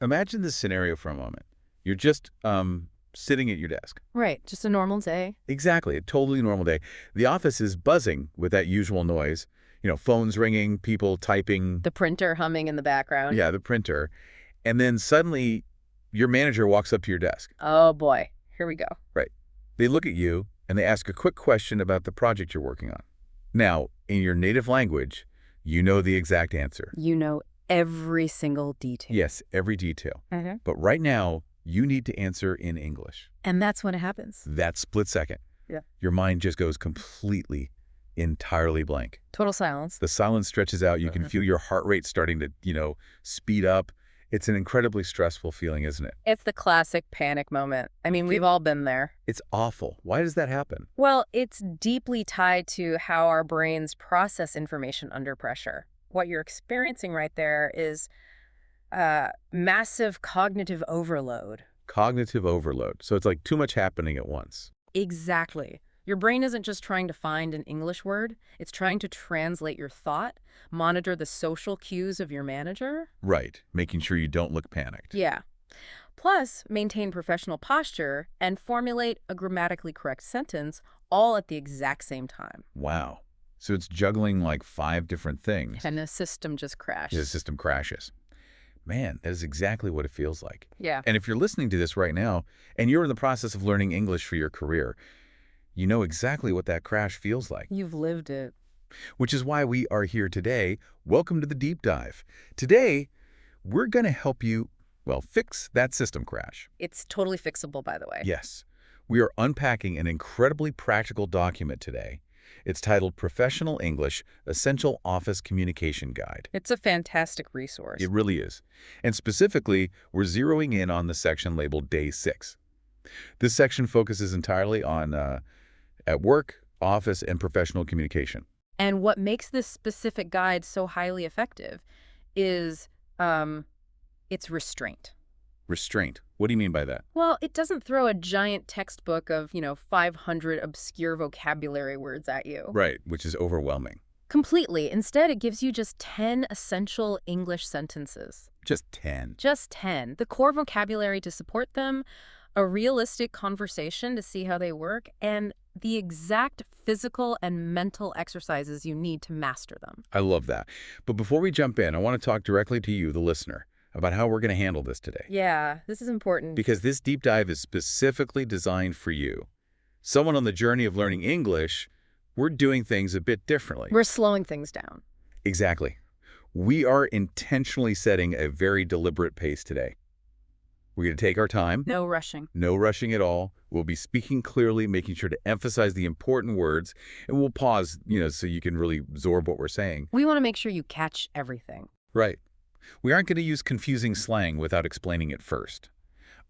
Imagine this scenario for a moment. You're just sitting at your desk. Right, just a normal day. Exactly, a totally normal day. The office is buzzing with that usual noise. Phones ringing, people typing. The printer humming in the background. Yeah, the printer. And then suddenly your manager walks up to your desk. Oh boy, here we go. Right. They look at you and they ask a quick question about the project you're working on. Now, in your native language, you know the exact answer. You know every single detail. Yes, every detail. Mm-hmm. But right now, you need to answer in English. And that's when it happens. That split second. Yeah. Your mind just goes completely, entirely blank. Total silence. The silence stretches out. You can feel your heart rate starting to, speed up. It's an incredibly stressful feeling, isn't it? It's the classic panic moment. I mean, we've all been there. It's awful. Why does that happen? Well, it's deeply tied to how our brains process information under pressure. What you're experiencing right there is massive cognitive overload. Cognitive overload. So it's like too much happening at once. Exactly. Your brain isn't just trying to find an English word. It's trying to translate your thought, monitor the social cues of your manager. Right. Making sure you don't look panicked. Yeah. Plus, maintain professional posture and formulate a grammatically correct sentence all at the exact same time. Wow. So it's juggling like 5 different things. And the system just crashed. The system crashes. Man, that is exactly what it feels like. Yeah. And if you're listening to this right now and you're in the process of learning English for your career, you know exactly what that crash feels like. You've lived it. Which is why we are here today. Welcome to the Deep Dive. Today, we're going to help you, fix that system crash. It's totally fixable, by the way. Yes. We are unpacking an incredibly practical document today. It's titled Professional English Essential Office Communication Guide. It's a fantastic resource. It really is. And specifically, we're zeroing in on the section labeled Day 6. This section focuses entirely on at work, office, and professional communication. And what makes this specific guide so highly effective is its restraint. Restraint. What do you mean by that? Well, it doesn't throw a giant textbook of, 500 obscure vocabulary words at you. Right, which is overwhelming. Completely. Instead, it gives you just 10 essential English sentences. Just 10. Just 10. The core vocabulary to support them, a realistic conversation to see how they work, and the exact physical and mental exercises you need to master them. I love that. But before we jump in, I want to talk directly to you, the listener, about how we're going to handle this today. Yeah, this is important. Because this deep dive is specifically designed for you. Someone on the journey of learning English, we're doing things a bit differently. We're slowing things down. Exactly. We are intentionally setting a very deliberate pace today. We're going to take our time. No rushing. No rushing at all. We'll be speaking clearly, making sure to emphasize the important words, and we'll pause, so you can really absorb what we're saying. We want to make sure you catch everything. Right. We aren't going to use confusing slang without explaining it first.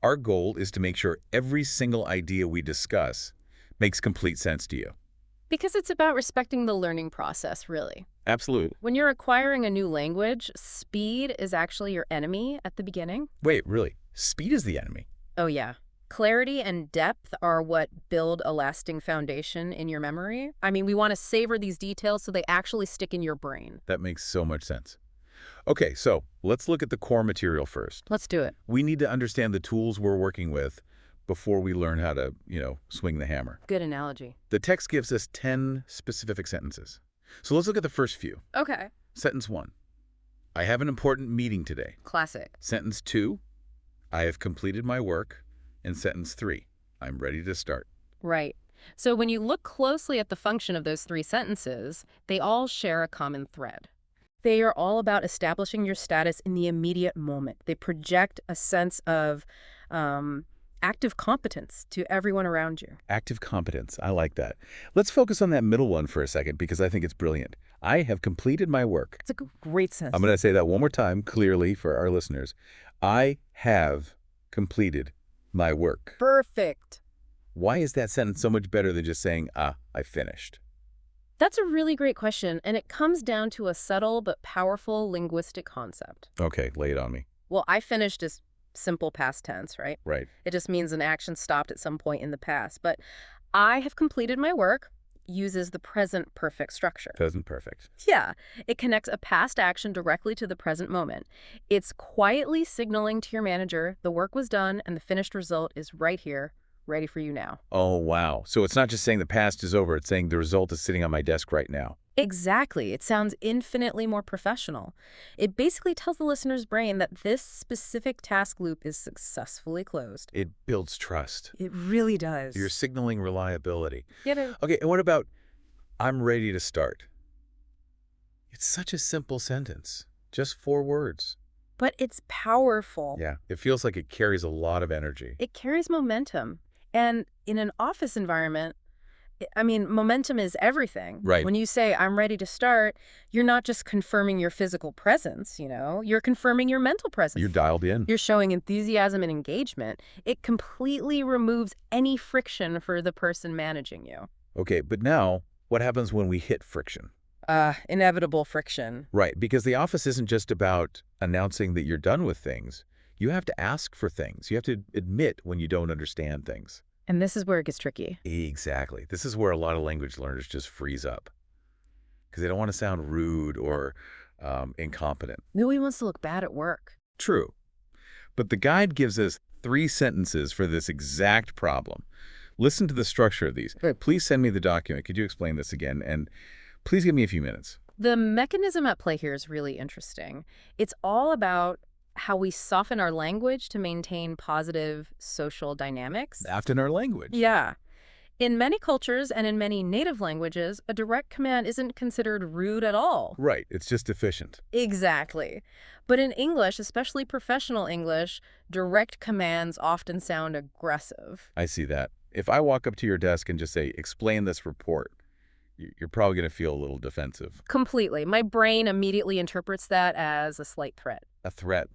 Our goal is to make sure every single idea we discuss makes complete sense to you. Because it's about respecting the learning process, really. Absolutely. When you're acquiring a new language, speed is actually your enemy at the beginning. Wait, really? Speed is the enemy? Oh, yeah. Clarity and depth are what build a lasting foundation in your memory. I mean, we want to savor these details so they actually stick in your brain. That makes so much sense. Okay, so let's look at the core material first. Let's do it. We need to understand the tools we're working with before we learn how to, swing the hammer. Good analogy. The text gives us 10 specific sentences. So let's look at the first few. Okay. Sentence 1. I have an important meeting today. Classic. Sentence 2. I have completed my work. And sentence 3. I'm ready to start. Right. So when you look closely at the function of those 3 sentences, they all share a common thread. They are all about establishing your status in the immediate moment. They project a sense of active competence to everyone around you. Active competence. I like that. Let's focus on that middle one for a second because I think it's brilliant. I have completed my work. It's a great sentence. I'm going to say that one more time clearly for our listeners. I have completed my work. Perfect. Why is that sentence so much better than just saying, I finished? That's a really great question, and it comes down to a subtle but powerful linguistic concept. Okay, lay it on me. Well, I finished is simple past tense, right? Right. It just means an action stopped at some point in the past. But I have completed my work. uses the present perfect structure. Present perfect. Yeah, it connects a past action directly to the present moment. It's quietly signaling to your manager the work was done and the finished result is right here, ready for you now. Oh, wow. So it's not just saying the past is over, it's saying the result is sitting on my desk right now. Exactly. It sounds infinitely more professional. It basically tells the listener's brain that this specific task loop is successfully closed. It builds trust. It really does. You're signaling reliability. Get it? Okay, and what about, I'm ready to start? It's such a simple sentence. Just 4 words. But it's powerful. Yeah, it feels like it carries a lot of energy. It carries momentum. And in an office environment, momentum is everything. Right. When you say, I'm ready to start, you're not just confirming your physical presence, you're confirming your mental presence. You're dialed in. You're showing enthusiasm and engagement. It completely removes any friction for the person managing you. Okay, but now, what happens when we hit friction? Inevitable friction. Right, because the office isn't just about announcing that you're done with things. You have to ask for things. You have to admit when you don't understand things. And this is where it gets tricky. Exactly. This is where a lot of language learners just freeze up because they don't want to sound rude or incompetent. Nobody wants to look bad at work. True. But the guide gives us 3 sentences for this exact problem. Listen to the structure of these. Good. Please send me the document. Could you explain this again? And please give me a few minutes. The mechanism at play here is really interesting. It's all about how we soften our language to maintain positive social dynamics. Often our language. Yeah. In many cultures and in many native languages, a direct command isn't considered rude at all. Right. It's just efficient. Exactly. But in English, especially professional English, direct commands often sound aggressive. I see that. If I walk up to your desk and just say, explain this report, you're probably going to feel a little defensive. Completely. My brain immediately interprets that as a slight threat. A threat.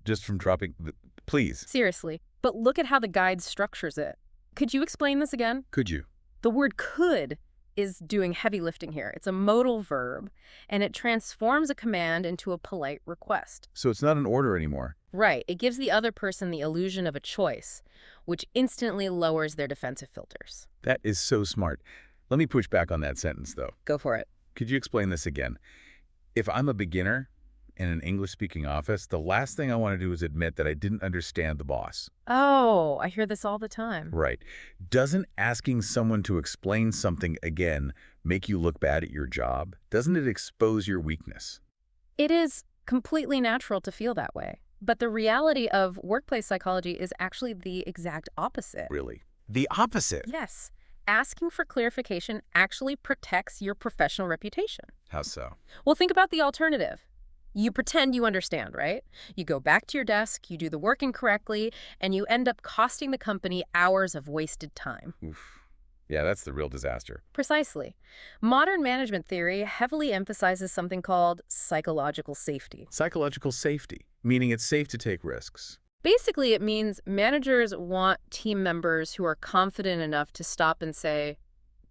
Just from dropping the... Please. Seriously. But look at how the guide structures it. Could you explain this again? Could you? The word could is doing heavy lifting here. It's a modal verb, and it transforms a command into a polite request. So it's not an order anymore. Right. It gives the other person the illusion of a choice, which instantly lowers their defensive filters. That is so smart. Let me push back on that sentence, though. Go for it. Could you explain this again? If I'm a beginner in an English-speaking office, the last thing I want to do is admit that I didn't understand the boss. Oh, I hear this all the time. Right. Doesn't asking someone to explain something again make you look bad at your job? Doesn't it expose your weakness? It is completely natural to feel that way. But the reality of workplace psychology is actually the exact opposite. Really? The opposite? Yes. Asking for clarification actually protects your professional reputation. How so? Well, think about the alternative. You pretend you understand, right? You go back to your desk, you do the work incorrectly, and you end up costing the company hours of wasted time. Oof. Yeah, that's the real disaster. Precisely. Modern management theory heavily emphasizes something called psychological safety. Psychological safety, meaning it's safe to take risks. Basically, it means managers want team members who are confident enough to stop and say,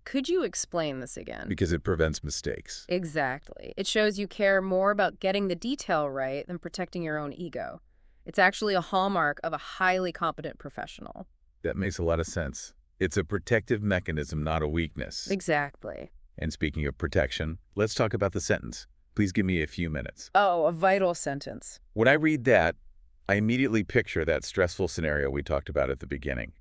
could you explain this again? Because it prevents mistakes. Exactly. It shows you care more about getting the detail right than protecting your own ego. It's actually a hallmark of a highly competent professional. That makes a lot of sense. It's a protective mechanism, not a weakness. Exactly. And speaking of protection, let's talk about the sentence. Please give me a few minutes. Oh, a vital sentence. When I read that, I immediately picture that stressful scenario we talked about at the beginning.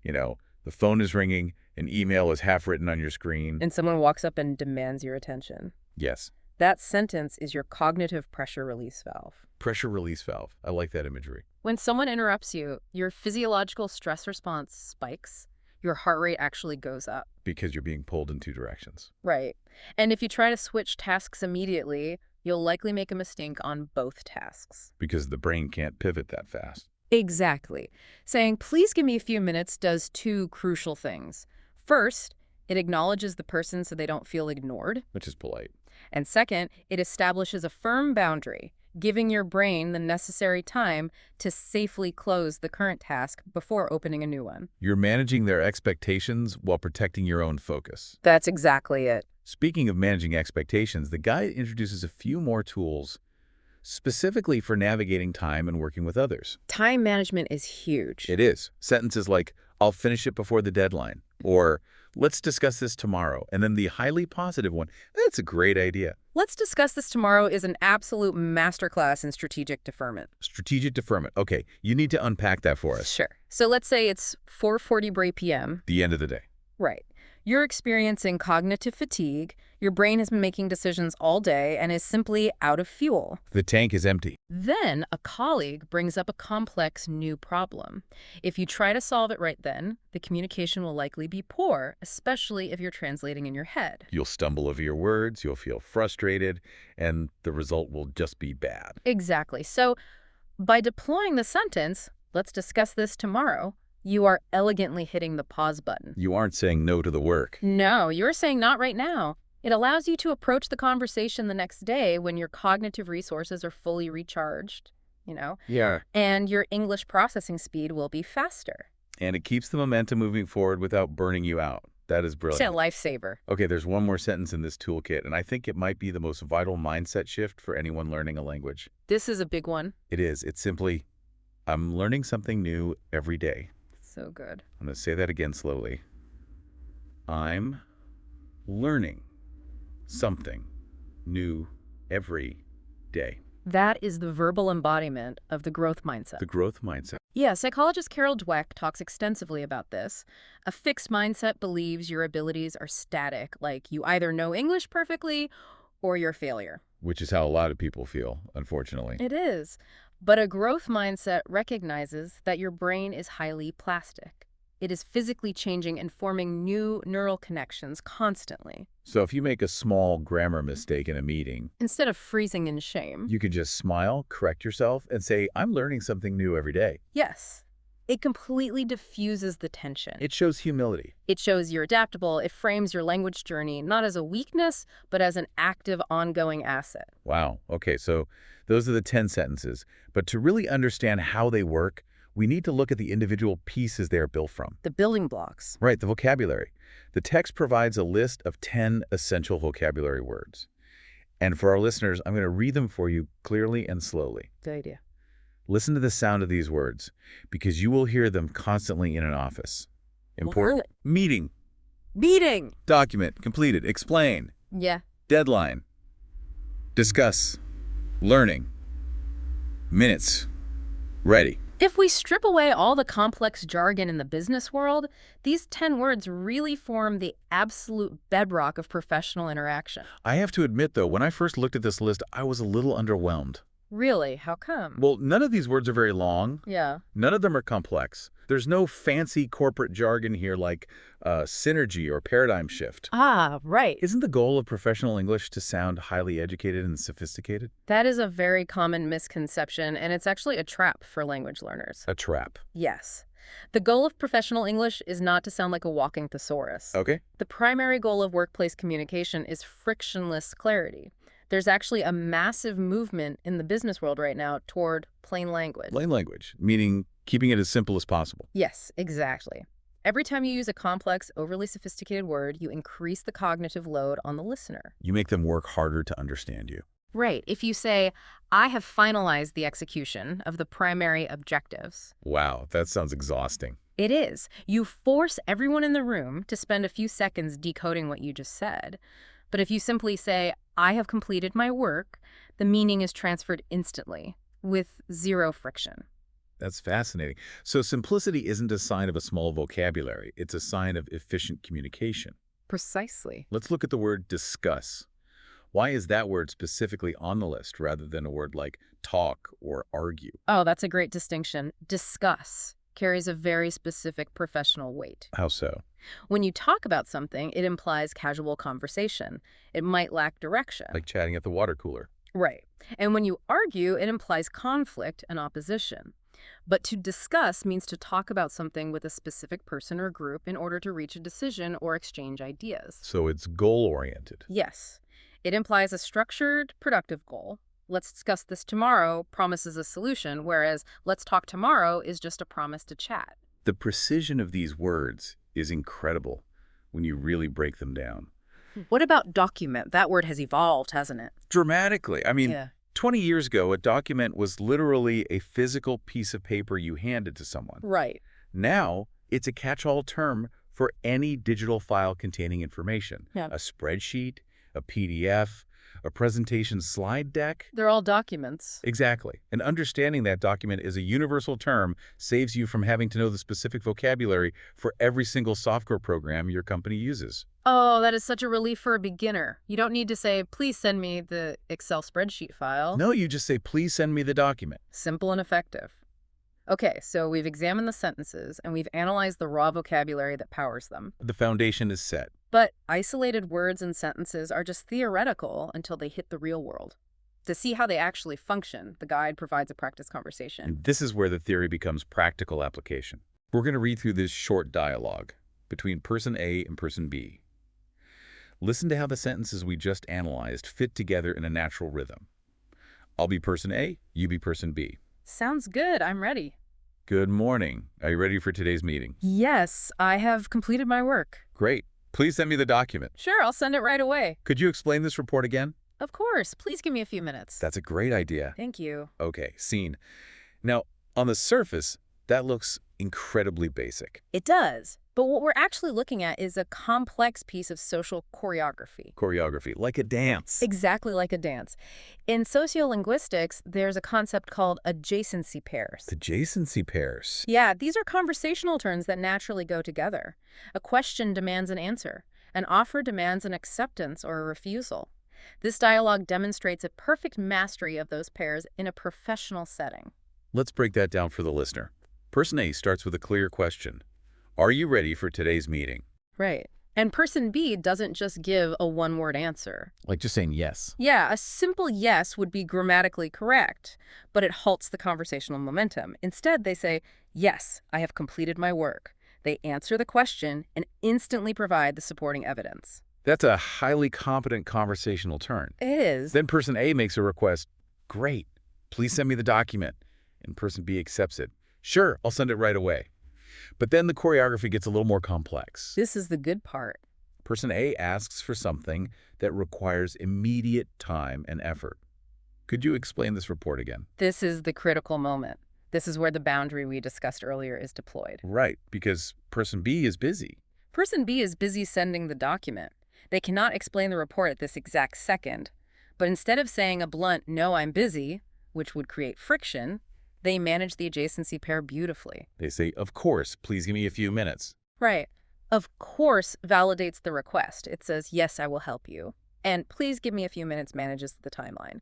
You know, the phone is ringing, an email is half written on your screen. And someone walks up and demands your attention. Yes. That sentence is your cognitive pressure release valve. Pressure release valve. I like that imagery. When someone interrupts you, your physiological stress response spikes. Your heart rate actually goes up. Because you're being pulled in 2 directions. Right. And if you try to switch tasks immediately, you'll likely make a mistake on both tasks. Because the brain can't pivot that fast. Exactly. Saying, please give me a few minutes does 2 crucial things. First, it acknowledges the person so they don't feel ignored. Which is polite. And second, it establishes a firm boundary, giving your brain the necessary time to safely close the current task before opening a new one. You're managing their expectations while protecting your own focus. That's exactly it. Speaking of managing expectations, the guide introduces a few more tools specifically for navigating time and working with others. Time management is huge. It is. Sentences like, I'll finish it before the deadline. Or, let's discuss this tomorrow. And then the highly positive one, that's a great idea. Let's discuss this tomorrow is an absolute masterclass in strategic deferment. Strategic deferment. Okay, you need to unpack that for us. Sure. So let's say it's 4:40 p.m. The end of the day. Right. You're experiencing cognitive fatigue, your brain has been making decisions all day and is simply out of fuel. The tank is empty. Then a colleague brings up a complex new problem. If you try to solve it right then, the communication will likely be poor, especially if you're translating in your head. You'll stumble over your words, you'll feel frustrated, and the result will just be bad. Exactly. So by deploying the sentence, let's discuss this tomorrow, you are elegantly hitting the pause button. You aren't saying no to the work. No, you're saying not right now. It allows you to approach the conversation the next day when your cognitive resources are fully recharged, Yeah. and your English processing speed will be faster. And it keeps the momentum moving forward without burning you out. That is It's a brilliant. lifesaver. Okay, there's one more sentence in this toolkit, and I think it might be the most vital mindset shift for anyone learning a language. This is a big one. It is. It's simply, I'm learning something new every day. So good. I'm going to say that again slowly. I'm learning something new every day. That is the verbal embodiment of the growth mindset. The growth mindset. Yeah, psychologist Carol Dweck talks extensively about this. A fixed mindset believes your abilities are static, like you either know English perfectly or you're a failure. Which is how a lot of people feel, unfortunately. It is. But a growth mindset recognizes that your brain is highly plastic. It is physically changing and forming new neural connections constantly. So if you make a small grammar mistake in a meeting, Instead of freezing in shame. you can just smile, correct yourself, and say, I'm learning something new every day. Yes. It completely diffuses the tension. It shows humility. It shows you're adaptable. It frames your language journey not as a weakness, but as an active, ongoing asset. Wow. Okay, so those are the 10 sentences. But to really understand how they work, we need to look at the individual pieces they are built from. The building blocks. Right, the vocabulary. The text provides a list of 10 essential vocabulary words. And for our listeners, I'm going to read them for you clearly and slowly. Good idea. Listen to the sound of these words, because you will hear them constantly in an office. Important. Meeting. Meeting. Document. Completed. Explain. Yeah. Deadline. Discuss. Learning. Minutes. Ready. If we strip away all the complex jargon in the business world, these 10 words really form the absolute bedrock of professional interaction. I have to admit, though, when I first looked at this list, I was a little underwhelmed. Really? How come? Well, none of these words are very long. Yeah. None of them are complex. There's no fancy corporate jargon here like synergy or paradigm shift. Ah, right. Isn't the goal of professional English to sound highly educated and sophisticated? That is a very common misconception, and it's actually a trap for language learners. A trap. Yes. The goal of professional English is not to sound like a walking thesaurus. Okay. The primary goal of workplace communication is frictionless clarity. There's actually a massive movement in the business world right now toward plain language. Plain language, meaning keeping it as simple as possible. Yes, exactly. Every time you use a complex, overly sophisticated word, you increase the cognitive load on the listener. You make them work harder to understand you. Right. If you say, I have finalized the execution of the primary objectives. Wow, that sounds exhausting. It is. You force everyone in the room to spend a few seconds decoding what you just said. But if you simply say, I have completed my work, the meaning is transferred instantly with zero friction. That's fascinating. So simplicity isn't a sign of a small vocabulary. It's a sign of efficient communication. Precisely. Let's look at the word discuss. Why is that word specifically on the list rather than a word like talk or argue? Oh, that's a great distinction. Discuss carries a very specific professional weight. How so? When you talk about something, it implies casual conversation. It might lack direction. Like chatting at the water cooler. Right. And when you argue, it implies conflict and opposition. But to discuss means to talk about something with a specific person or group in order to reach a decision or exchange ideas. So it's goal-oriented. Yes. It implies a structured, productive goal. Let's discuss this tomorrow promises a solution, whereas let's talk tomorrow is just a promise to chat. The precision of these words is incredible when you really break them down. What about document? That word has evolved, hasn't it? Dramatically. I mean, 20 years ago, a document was literally a physical piece of paper you handed to someone. Right. Now, it's a catch-all term for any digital file containing information. Yeah. A spreadsheet, a PDF, a presentation slide deck. They're all documents. Exactly. And understanding that document is a universal term saves you from having to know the specific vocabulary for every single software program your company uses. Oh, that is such a relief for a beginner. You don't need to say, please send me the Excel spreadsheet file. No, you just say, please send me the document. Simple and effective. Okay, so we've examined the sentences and we've analyzed the raw vocabulary that powers them. The foundation is set. But isolated words and sentences are just theoretical until they hit the real world. To see how they actually function, the guide provides a practice conversation. And this is where the theory becomes practical application. We're going to read through this short dialogue between person A and person B. Listen to how the sentences we just analyzed fit together in a natural rhythm. I'll be person A, you be person B. Sounds good. I'm ready. Good morning. Are you ready for today's meeting? Yes, I have completed my work. Great. Please send me the document. Sure, I'll send it right away. Could you explain this report again? Of course. Please give me a few minutes. That's a great idea. Thank you. Okay, scene. Now, on the surface, that looks incredibly basic. It does. But what we're actually looking at is a complex piece of social choreography. Choreography, like a dance. Exactly like a dance. In sociolinguistics, there's a concept called adjacency pairs. Adjacency pairs. Yeah, these are conversational turns that naturally go together. A question demands an answer. An offer demands an acceptance or a refusal. This dialogue demonstrates a perfect mastery of those pairs in a professional setting. Let's break that down for the listener. Person A starts with a clear question. Are you ready for today's meeting? Right. And person B doesn't just give a one-word answer. Like just saying yes. Yeah, a simple yes would be grammatically correct, but it halts the conversational momentum. Instead, they say, yes, I have completed my work. They answer the question and instantly provide the supporting evidence. That's a highly competent conversational turn. It is. Then person A makes a request. Great. Please send me the document. And person B accepts it. Sure, I'll send it right away. But then the choreography gets a little more complex. This is the good part. Person A asks for something that requires immediate time and effort. Could you explain this report again? This is the critical moment. This is where the boundary we discussed earlier is deployed. Right, because person B is busy. Person B is busy sending the document. They cannot explain the report at this exact second. But instead of saying a blunt, no, I'm busy, which would create friction, they manage the adjacency pair beautifully. They say, of course, please give me a few minutes. Right. Of course validates the request. It says, yes, I will help you. And please give me a few minutes manages the timeline.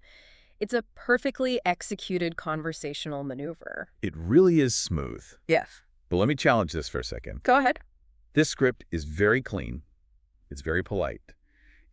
It's a perfectly executed conversational maneuver. It really is smooth. Yes. But let me challenge this for a second. Go ahead. This script is very clean. It's very polite.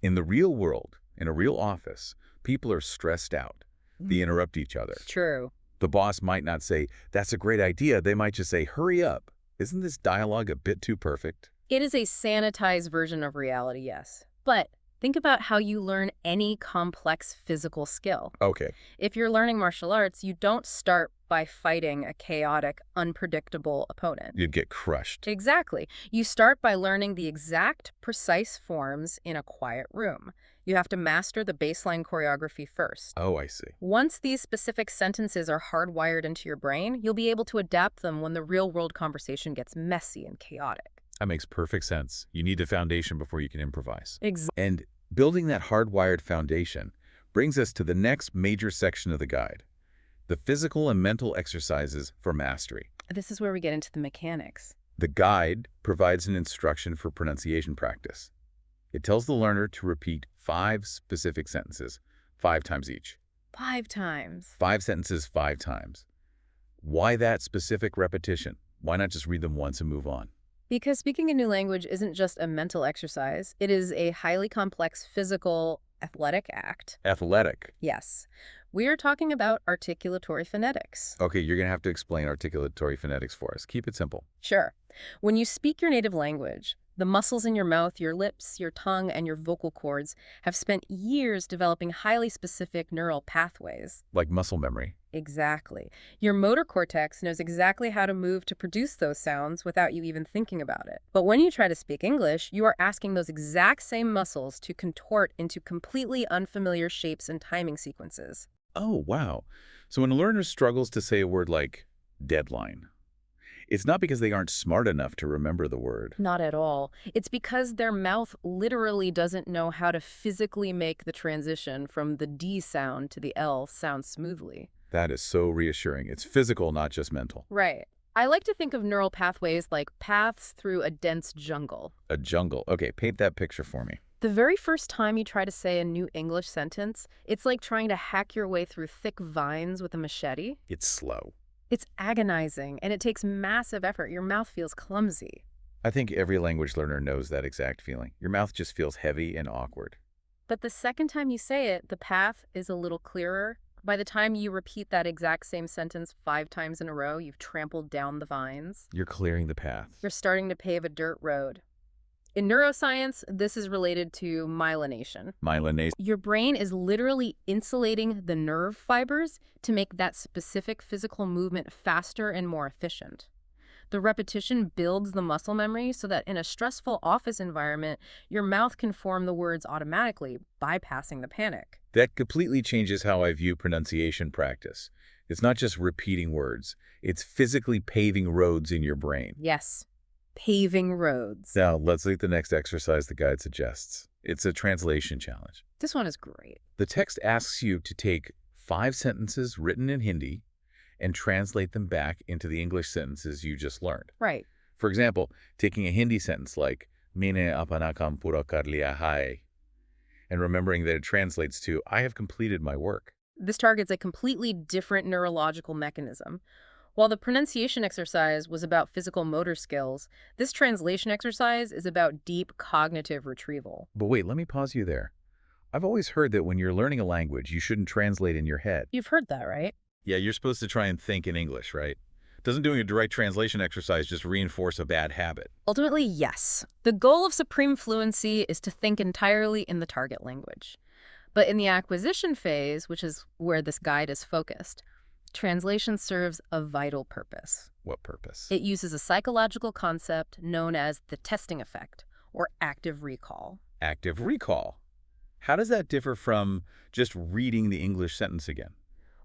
In the real world, in a real office, people are stressed out. They interrupt each other. True. The boss might not say, that's a great idea. They might just say, hurry up. Isn't this dialogue a bit too perfect? It is a sanitized version of reality, yes. But think about how you learn any complex physical skill. Okay. If you're learning martial arts, you don't start by fighting a chaotic, unpredictable opponent. You'd get crushed. Exactly. You start by learning the exact, precise forms in a quiet room. You have to master the baseline choreography first. Oh, I see. Once these specific sentences are hardwired into your brain, you'll be able to adapt them when the real-world conversation gets messy and chaotic. That makes perfect sense. You need a foundation before you can improvise. Exactly. And building that hardwired foundation brings us to the next major section of the guide, the physical and mental exercises for mastery. This is where we get into the mechanics. The guide provides an instruction for pronunciation practice. It tells the learner to repeat 5 specific sentences, 5 times each. 5 times. 5 sentences 5 times. Why that specific repetition? Why not just read them once and move on? Because speaking a new language isn't just a mental exercise. It is a highly complex physical, athletic act. Athletic. Yes. We are talking about articulatory phonetics. Okay, you're going to have to explain articulatory phonetics for us. Keep it simple. Sure. When you speak your native language, the muscles in your mouth, your lips, your tongue, and your vocal cords have spent years developing highly specific neural pathways. Like muscle memory. Exactly. Your motor cortex knows exactly how to move to produce those sounds without you even thinking about it. But when you try to speak English, you are asking those exact same muscles to contort into completely unfamiliar shapes and timing sequences. Oh, wow. So when a learner struggles to say a word like deadline, It's not because they aren't smart enough to remember the word. Not at all. It's because their mouth literally doesn't know how to physically make the transition from the D sound to the L sound smoothly. That is so reassuring. It's physical, not just mental. Right. I like to think of neural pathways like paths through a dense jungle. A jungle. Okay, paint that picture for me. The very first time you try to say a new English sentence, it's like trying to hack your way through thick vines with a machete. It's slow. It's agonizing, and it takes massive effort. Your mouth feels clumsy. I think every language learner knows that exact feeling. Your mouth just feels heavy and awkward. But the second time you say it, the path is a little clearer. By the time you repeat that exact same sentence 5 times in a row, you've trampled down the vines. You're clearing the path. You're starting to pave a dirt road. In neuroscience, this is related to myelination. Myelination. Your brain is literally insulating the nerve fibers to make that specific physical movement faster and more efficient. The repetition builds the muscle memory so that in a stressful office environment, your mouth can form the words automatically, bypassing the panic. That completely changes how I view pronunciation practice. It's not just repeating words. It's physically paving roads in your brain. Yes, paving roads. Now, let's look at the next exercise the guide suggests. It's a translation challenge. This one is great. The text asks you to take 5 sentences written in Hindi and translate them back into the English sentences you just learned. Right. For example, taking a Hindi sentence like, Maine apna kaam pura kar liya hai, and remembering that it translates to, I have completed my work. This targets a completely different neurological mechanism. While the pronunciation exercise was about physical motor skills, this translation exercise is about deep cognitive retrieval. But wait, let me pause you there. I've always heard that when you're learning a language, you shouldn't translate in your head. You've heard that, right? Yeah, you're supposed to try and think in English, right? Doesn't doing a direct translation exercise just reinforce a bad habit? Ultimately, yes. The goal of supreme fluency is to think entirely in the target language. But in the acquisition phase, which is where this guide is focused, translation serves a vital purpose. What purpose? It uses a psychological concept known as the testing effect, or active recall. Active recall. How does that differ from just reading the English sentence again?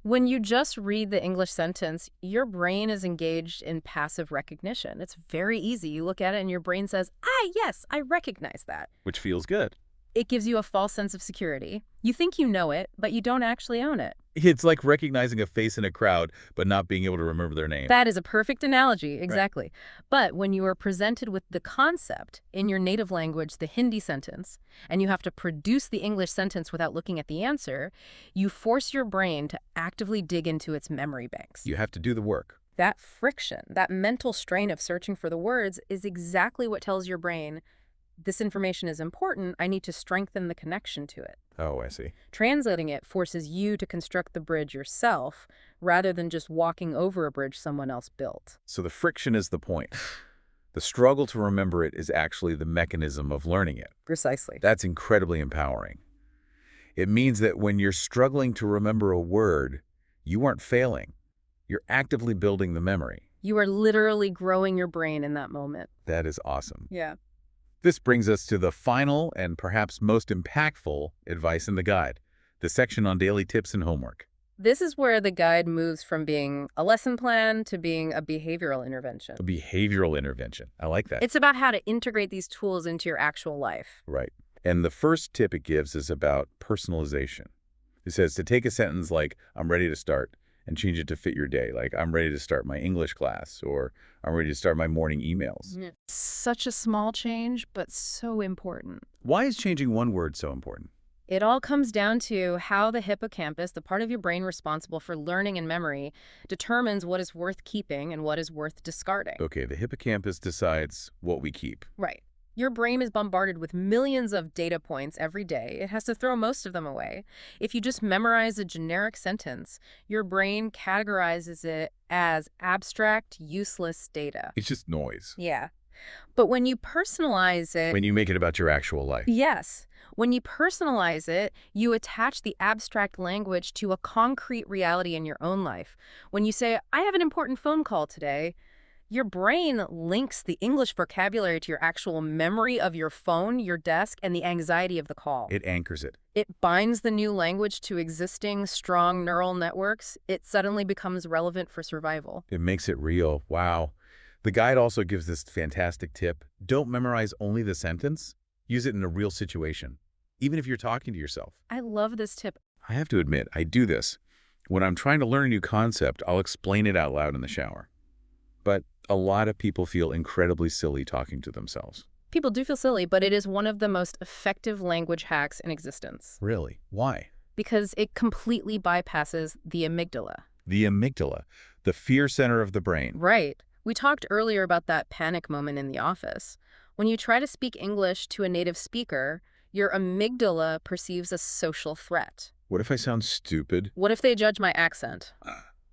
When you just read the English sentence, your brain is engaged in passive recognition. It's very easy. You look at it and your brain says, yes, I recognize that. Which feels good. It gives you a false sense of security. You think you know it, but you don't actually own it. It's like recognizing a face in a crowd, but not being able to remember their name. That is a perfect analogy, exactly. Right. But when you are presented with the concept in your native language, the Hindi sentence, and you have to produce the English sentence without looking at the answer, you force your brain to actively dig into its memory banks. You have to do the work. That friction, that mental strain of searching for the words is exactly what tells your brain, this information is important, I need to strengthen the connection to it. Oh, I see. Translating it forces you to construct the bridge yourself, rather than just walking over a bridge someone else built. So the friction is the point. The struggle to remember it is actually the mechanism of learning it. Precisely. That's incredibly empowering. It means that when you're struggling to remember a word, you aren't failing. You're actively building the memory. You are literally growing your brain in that moment. That is awesome. Yeah. This brings us to the final and perhaps most impactful advice in the guide, the section on daily tips and homework. This is where the guide moves from being a lesson plan to being a behavioral intervention. A behavioral intervention. I like that. It's about how to integrate these tools into your actual life. Right. And the first tip it gives is about personalization. It says to take a sentence like, I'm ready to start, and change it to fit your day. Like, I'm ready to start my English class, or I'm ready to start my morning emails. Such a small change, but so important. Why is changing one word so important? It all comes down to how the hippocampus, the part of your brain responsible for learning and memory, determines what is worth keeping and what is worth discarding. Okay, the hippocampus decides what we keep. Right. Your brain is bombarded with millions of data points every day. It has to throw most of them away. If you just memorize a generic sentence, your brain categorizes it as abstract, useless data. It's just noise. Yeah. But when you personalize it... When you make it about your actual life. Yes. When you personalize it, you attach the abstract language to a concrete reality in your own life. When you say, I have an important phone call today, your brain links the English vocabulary to your actual memory of your phone, your desk, and the anxiety of the call. It anchors it. It binds the new language to existing strong neural networks. It suddenly becomes relevant for survival. It makes it real. Wow. The guide also gives this fantastic tip. Don't memorize only the sentence. Use it in a real situation, even if you're talking to yourself. I love this tip. I have to admit, I do this. When I'm trying to learn a new concept, I'll explain it out loud in the shower. But a lot of people feel incredibly silly talking to themselves. People do feel silly, but it is one of the most effective language hacks in existence Really? Why? because it completely bypasses the amygdala. The amygdala, the fear center of the brain. Right. We talked earlier about that panic moment in the office. When you try to speak English to a native speaker, your amygdala perceives a social threat. What if I sound stupid? What if they judge my accent?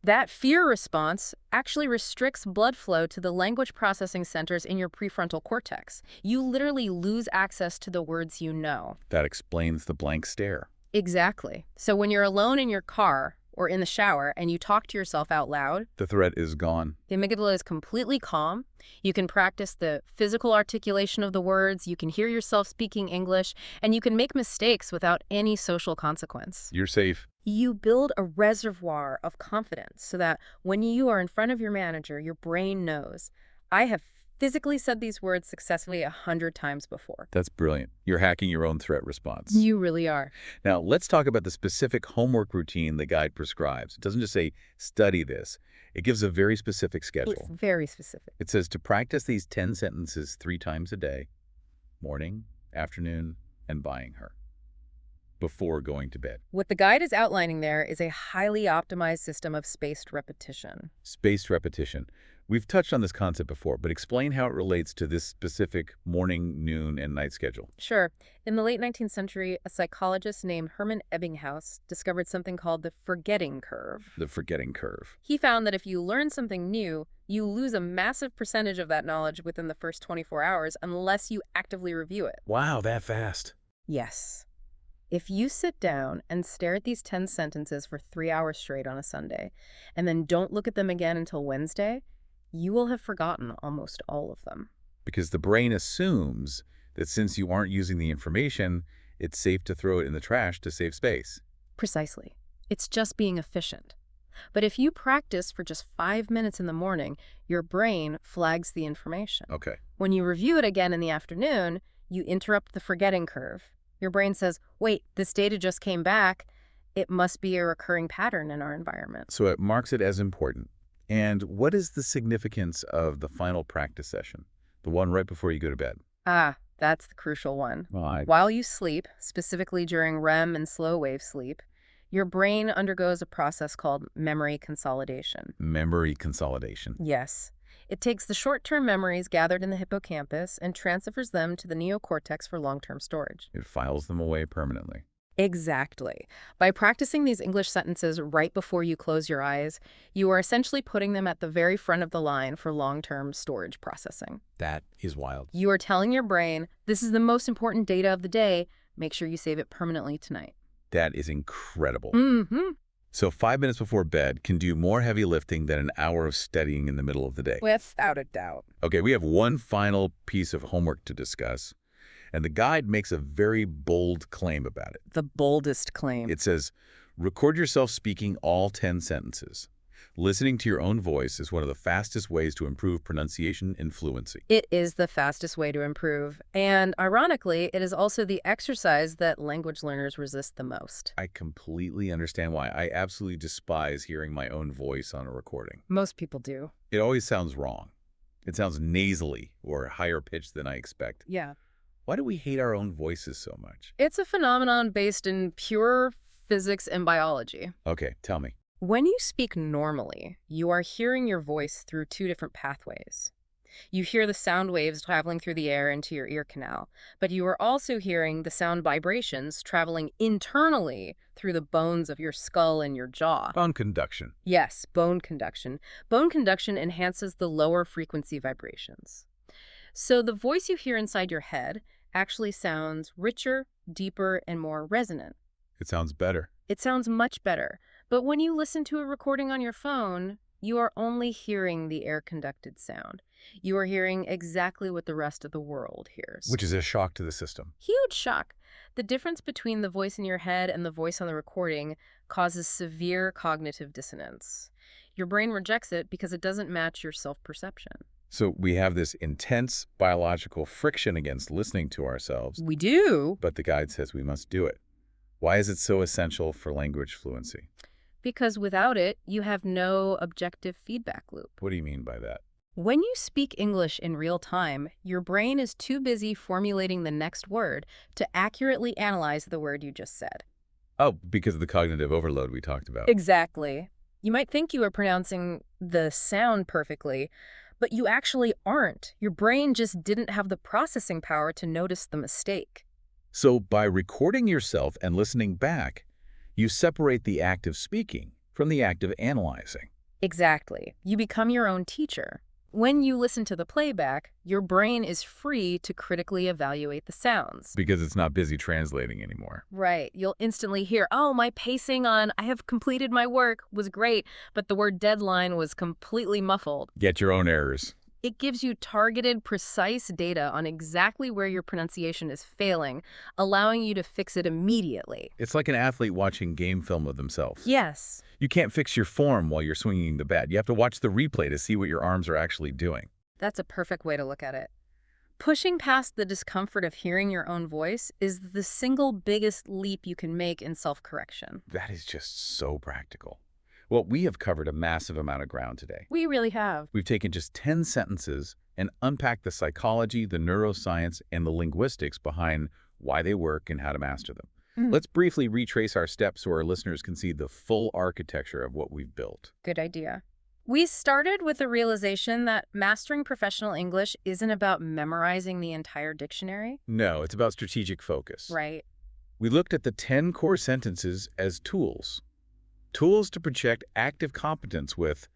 That fear response actually restricts blood flow to the language processing centers in your prefrontal cortex. You literally lose access to the words you know. That explains the blank stare. Exactly. So when you're alone in your car or in the shower and you talk to yourself out loud, The threat is gone. the amygdala is completely calm. You can practice the physical articulation of the words, you can hear yourself speaking English, and you can make mistakes without any social consequence. You're safe. You build a reservoir of confidence so that when you are in front of your manager, your brain knows, I have physically said these words successfully 100 times before. That's brilliant. You're hacking your own threat response. You really are. Now, let's talk about the specific homework routine the guide prescribes. It doesn't just say, study this. It gives a very specific It's schedule. very specific. It says to practice these 10 sentences 3 times a day, morning, afternoon, and buying her, before going to bed. What the guide is outlining there is a highly optimized system of spaced repetition. Spaced repetition. We've touched on this concept before, but explain how it relates to this specific morning, noon, and night schedule. Sure. In the late 19th century, a psychologist named Hermann Ebbinghaus discovered something called the forgetting curve. The forgetting curve. He found that if you learn something new, you lose a massive percentage of that knowledge within the first 24 hours unless you actively review it. Wow, that fast. Yes. If you sit down and stare at these 10 sentences for 3 hours straight on a Sunday, and then don't look at them again until Wednesday, you will have forgotten almost all of them. Because the brain assumes that since you aren't using the information, it's safe to throw it in the trash to save space. Precisely. It's just being efficient. But if you practice for just 5 minutes in the morning, your brain flags the information. Okay. When you review it again in the afternoon, you interrupt the forgetting curve. Your brain says, wait, this data just came back. It must be a recurring pattern in our environment. So it marks it as important. And what is the significance of the final practice session? The one right before you go to bed? Ah, that's the crucial one. Well, While you sleep, specifically during REM and slow wave sleep, your brain undergoes a process called memory consolidation. memory consolidation. Yes. It takes the short-term memories gathered in the hippocampus and transfers them to the neocortex for long-term storage. It files them away permanently. Exactly. By practicing these English sentences right before you close your eyes, you are essentially putting them at the very front of the line for long-term storage processing. That is wild. You are telling your brain, this is the most important data of the day. Make sure you save it permanently tonight. That is incredible. Mm-hmm. So 5 minutes before bed can do more heavy lifting than an hour of studying in the middle of the day. Without a doubt. Okay, we have one final piece of homework to discuss, and the guide makes a very bold claim about it. The boldest claim. It says, record yourself speaking all 10 sentences. Listening to your own voice is one of the fastest ways to improve pronunciation and fluency. It is the fastest way to improve. And ironically, it is also the exercise that language learners resist the most. I completely understand why. I absolutely despise hearing my own voice on a recording. Most people do. It always sounds wrong. It sounds nasally or higher pitched than I expect. Yeah. Why do we hate our own voices so much? It's a phenomenon based in pure physics and biology. Okay, tell me. When you speak normally, you are hearing your voice through 2 different pathways. You hear the sound waves traveling through the air into your ear canal, but you are also hearing the sound vibrations traveling internally through the bones of your skull and your jaw. Bone conduction. Yes, bone conduction. Bone conduction enhances the lower frequency vibrations. So the voice you hear inside your head actually sounds richer, deeper, and more resonant. It sounds better. It sounds much better. But when you listen to a recording on your phone, you are only hearing the air-conducted sound. You are hearing exactly what the rest of the world hears. Which is a shock to the system. Huge shock. The difference between the voice in your head and the voice on the recording causes severe cognitive dissonance. Your brain rejects it because it doesn't match your self-perception. So we have this intense biological friction against listening to ourselves, We do. but the guide says we must do it. Why is it so essential for language fluency? Because without it, you have no objective feedback loop. What do you mean by that? When you speak English in real time, your brain is too busy formulating the next word to accurately analyze the word you just said. Oh, because of the cognitive overload we talked about. Exactly. You might think you are pronouncing the sound perfectly, but you actually aren't. Your brain just didn't have the processing power to notice the mistake. So by recording yourself and listening back, you separate the act of speaking from the act of analyzing. Exactly. You become your own teacher. When you listen to the playback, your brain is free to critically evaluate the sounds. Because it's not busy translating anymore. Right. You'll instantly hear, oh, my pacing on I have completed my work was great, but the word deadline was completely muffled. Get your own errors. It gives you targeted, precise data on exactly where your pronunciation is failing, allowing you to fix it immediately. It's like an athlete watching game film of themselves. Yes. You can't fix your form while you're swinging the bat. You have to watch the replay to see what your arms are actually doing. That's a perfect way to look at it. Pushing past the discomfort of hearing your own voice is the single biggest leap you can make in self-correction. That is just so practical. Well, we have covered a massive amount of ground today. We really have. We've taken just 10 sentences and unpacked the psychology, the neuroscience, and the linguistics behind why they work and how to master them. Let's briefly retrace our steps so our listeners can see the full architecture of what we've built. Good idea. We started with the realization that mastering professional English isn't about memorizing the entire dictionary. No, it's about strategic focus. Right. We looked at the 10 core sentences as tools. Tools to project active competence with,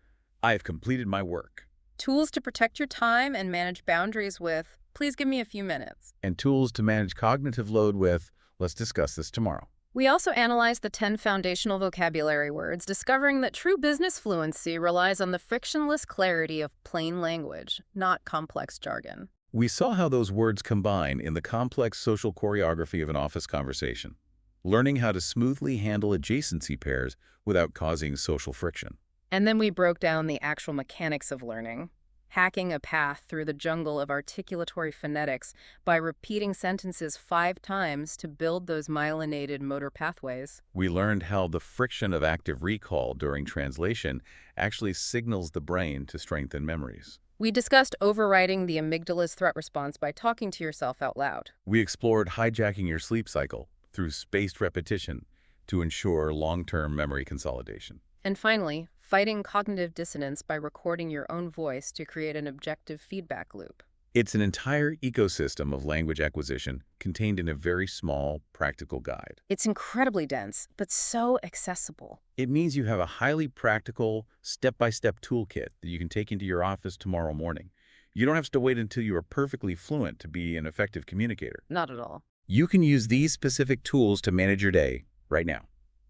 I have completed my work. Tools to protect your time and manage boundaries with, please give me a few minutes. And tools to manage cognitive load with, let's discuss this tomorrow. We also analyzed the 10 foundational vocabulary words, discovering that true business fluency relies on the frictionless clarity of plain language, not complex jargon. We saw how those words combine in the complex social choreography of an office conversation, learning how to smoothly handle adjacency pairs without causing social friction. And then we broke down the actual mechanics of learning, hacking a path through the jungle of articulatory phonetics by repeating sentences 5 times to build those myelinated motor pathways. We learned how the friction of active recall during translation actually signals the brain to strengthen memories. We discussed overriding the amygdala's threat response by talking to yourself out loud. We explored hijacking your sleep cycle through spaced repetition to ensure long-term memory consolidation. And finally, fighting cognitive dissonance by recording your own voice to create an objective feedback loop. It's an entire ecosystem of language acquisition contained in a very small, practical guide. It's incredibly dense, but so accessible. It means you have a highly practical, step-by-step toolkit that you can take into your office tomorrow morning. You don't have to wait until you are perfectly fluent to be an effective communicator. Not at all. You can use these specific tools to manage your day right now.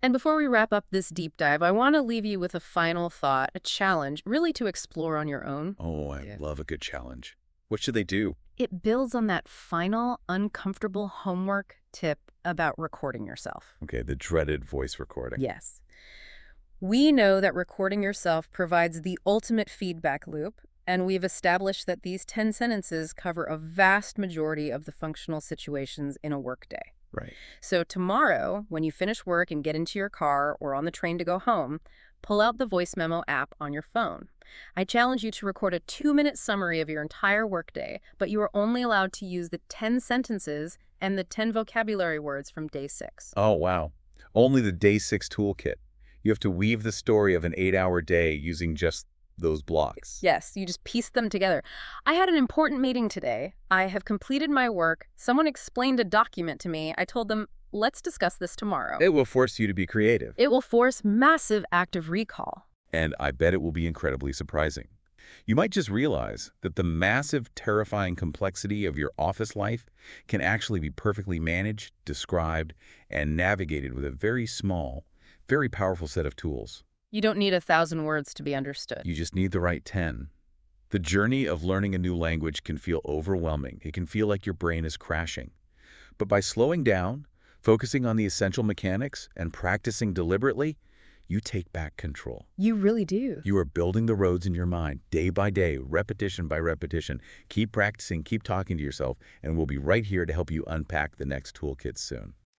And before we wrap up this deep dive, I want to leave you with a final thought, a challenge, really to explore on your own. Oh, I love a good challenge. What should they do? It builds on that final, uncomfortable homework tip about recording yourself. Okay, the dreaded voice recording. Yes. We know that recording yourself provides the ultimate feedback loop, and we've established that these 10 sentences cover a vast majority of the functional situations in a workday. Right. So tomorrow, when you finish work and get into your car or on the train to go home, pull out the voice memo app on your phone. I challenge you to record a 2-minute summary of your entire workday, but you are only allowed to use the 10 sentences and the 10 vocabulary words from day 6. Oh, wow. Only the day 6 toolkit. You have to weave the story of an 8-hour day using just those blocks. Yes, you just piece them together. I had an important meeting today. I have completed my work. Someone explained a document to me. I told them, let's discuss this tomorrow. It will force you to be creative. It will force massive active recall. And I bet it will be incredibly surprising. You might just realize that the massive, terrifying complexity of your office life can actually be perfectly managed, described, and navigated with a very small, very powerful set of tools. You don't need 1,000 words to be understood. You just need the right 10. The journey of learning a new language can feel overwhelming. It can feel like your brain is crashing. But by slowing down, focusing on the essential mechanics, and practicing deliberately, you take back control. You really do. You are building the roads in your mind, day by day, repetition by repetition. Keep practicing, keep talking to yourself, and we'll be right here to help you unpack the next toolkit soon.